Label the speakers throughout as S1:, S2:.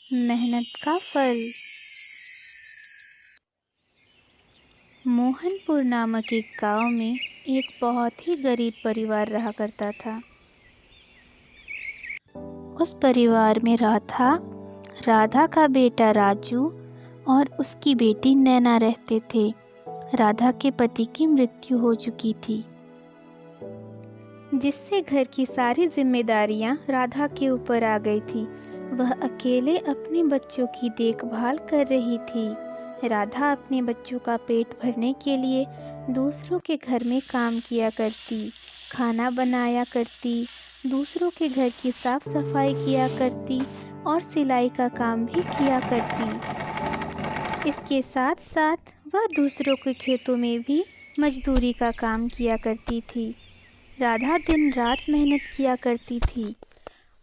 S1: मेहनत का फल। मोहनपुर नामक एक गांव में एक बहुत ही गरीब परिवार रहा करता था। उस परिवार में राधा का बेटा राजू और उसकी बेटी नैना रहते थे। राधा के पति की मृत्यु हो चुकी थी, जिससे घर की सारी जिम्मेदारियां राधा के ऊपर आ गई थी। वह अकेले अपने बच्चों की देखभाल कर रही थी। राधा अपने बच्चों का पेट भरने के लिए दूसरों के घर में काम किया करती, खाना बनाया करती, दूसरों के घर की साफ सफाई किया करती और सिलाई का काम भी किया करती। इसके साथ साथ वह दूसरों के खेतों में भी मजदूरी का काम किया करती थी। राधा दिन रात मेहनत किया करती थी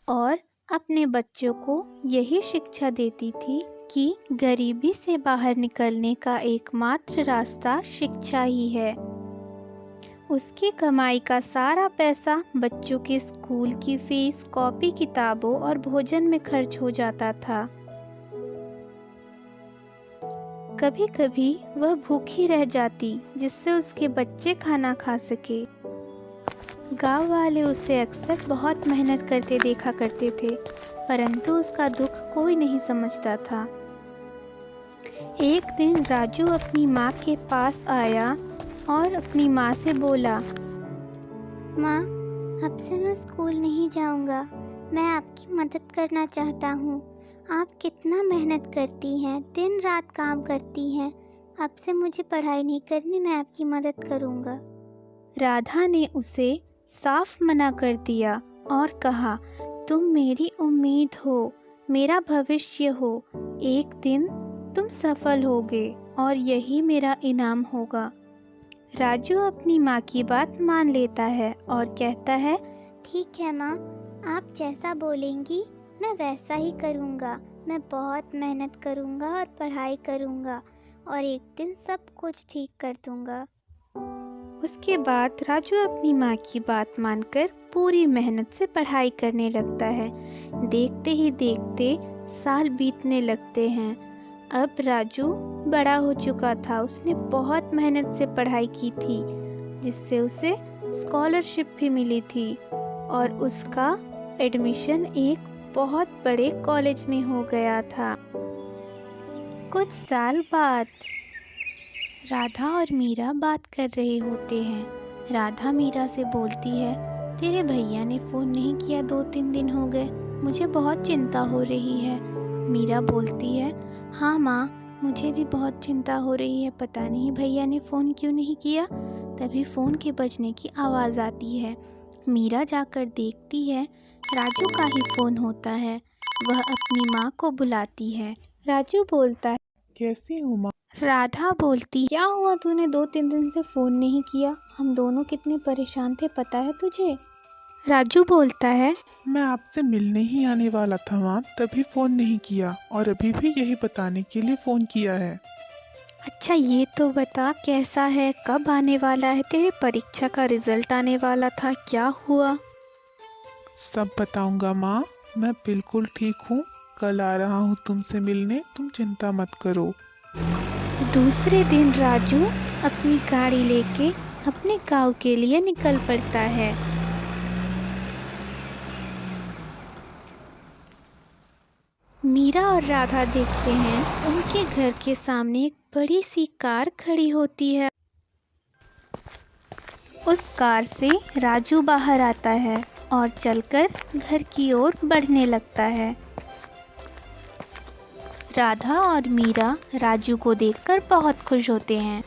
S1: और अपने बच्चों को यही शिक्षा देती थी कि गरीबी से बाहर निकलने का एकमात्र रास्ता शिक्षा ही है। उसकी कमाई का सारा पैसा बच्चों के स्कूल की फीस, कॉपी किताबों और भोजन में खर्च हो जाता था। कभी कभी वह भूखी रह जाती, जिससे उसके बच्चे खाना खा सके। गांव वाले उसे अक्सर बहुत मेहनत करते देखा करते थे, परंतु उसका दुख कोई नहीं समझता था। एक दिन राजू अपनी माँ के पास आया और अपनी माँ से बोला,
S2: माँ, अब से मैं स्कूल नहीं जाऊँगा। मैं आपकी मदद करना चाहता हूँ। आप कितना मेहनत करती हैं, दिन रात काम करती हैं। अब से मुझे पढ़ाई नहीं करनी, मैं आपकी मदद करूँगा।
S1: राधा ने उसे साफ मना कर दिया और कहा, तुम मेरी उम्मीद हो, मेरा भविष्य हो। एक दिन तुम सफल होगे और यही मेरा इनाम होगा। राजू अपनी माँ की बात मान लेता है और कहता है,
S2: ठीक है माँ, आप जैसा बोलेंगी मैं वैसा ही करूँगा। मैं बहुत मेहनत करूँगा और पढ़ाई करूँगा और एक दिन सब कुछ ठीक कर दूँगा।
S1: उसके बाद राजू अपनी माँ की बात मानकर पूरी मेहनत से पढ़ाई करने लगता है। देखते ही देखते साल बीतने लगते हैं। अब राजू बड़ा हो चुका था। उसने बहुत मेहनत से पढ़ाई की थी, जिससे उसे स्कॉलरशिप भी मिली थी और उसका एडमिशन एक बहुत बड़े कॉलेज में हो गया था। कुछ साल बाद राधा और मीरा बात कर रहे होते हैं। राधा मीरा से बोलती है, तेरे भैया ने फ़ोन नहीं किया, 2-3 दिन हो गए, मुझे बहुत चिंता हो रही है। मीरा बोलती है, हाँ माँ, मुझे भी बहुत चिंता हो रही है, पता नहीं भैया ने फ़ोन क्यों नहीं किया। तभी फ़ोन के बजने की आवाज़ आती है। मीरा जाकर देखती है, राजू का ही फ़ोन होता है। वह अपनी माँ को बुलाती है। राजू बोलता है,
S3: कैसी हो माँ?
S1: राधा बोलती, क्या हुआ, तूने 2-3 दिन से फ़ोन नहीं किया? हम दोनों कितने परेशान थे, पता है तुझे? राजू बोलता है,
S3: मैं आपसे मिलने ही आने वाला था माँ, तभी फ़ोन नहीं किया और अभी भी यही बताने के लिए फ़ोन किया है।
S1: अच्छा ये तो बता, कैसा है, कब आने वाला है? तेरी परीक्षा का रिजल्ट आने वाला था, क्या हुआ?
S3: सब बताऊंगा माँ, मैं बिल्कुल ठीक हूँ। कल आ रहा हूँ तुमसे मिलने, तुम चिंता मत करो।
S1: दूसरे दिन राजू अपनी गाड़ी लेके अपने गांव के लिए निकल पड़ता है। मीरा और राधा देखते हैं उनके घर के सामने एक बड़ी सी कार खड़ी होती है। उस कार से राजू बाहर आता है और चलकर घर की ओर बढ़ने लगता है। राधा और मीरा राजू को देखकर बहुत खुश होते हैं।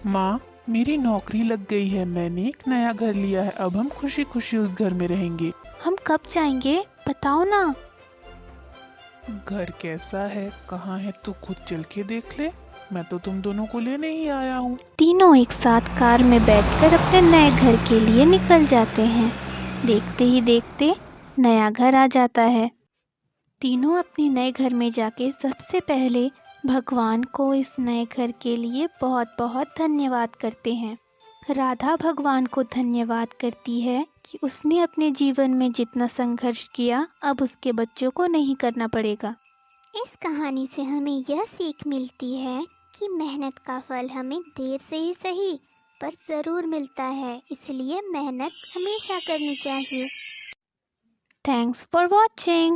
S3: माँ, मेरी नौकरी लग गई है, मैंने एक नया घर लिया है, अब हम खुशी खुशी उस घर में रहेंगे।
S1: हम कब जाएंगे, बताओ ना।
S3: घर कैसा है, कहाँ है, तू खुद चल के देख ले। मैं तो तुम दोनों को लेने ही आया हूँ।
S1: तीनों एक साथ कार में बैठकर अपने नए घर के लिए निकल जाते हैं। देखते ही देखते नया घर आ जाता है। तीनों अपने नए घर में जाके सबसे पहले भगवान को इस नए घर के लिए बहुत बहुत धन्यवाद करते हैं। राधा भगवान को धन्यवाद करती है कि उसने अपने जीवन में जितना संघर्ष किया अब उसके बच्चों को नहीं करना पड़ेगा।
S2: इस कहानी से हमें यह सीख मिलती है कि मेहनत का फल हमें देर से ही सही पर ज़रूर मिलता है, इसलिए मेहनत हमेशा करनी चाहिए।
S1: Thanks for watching.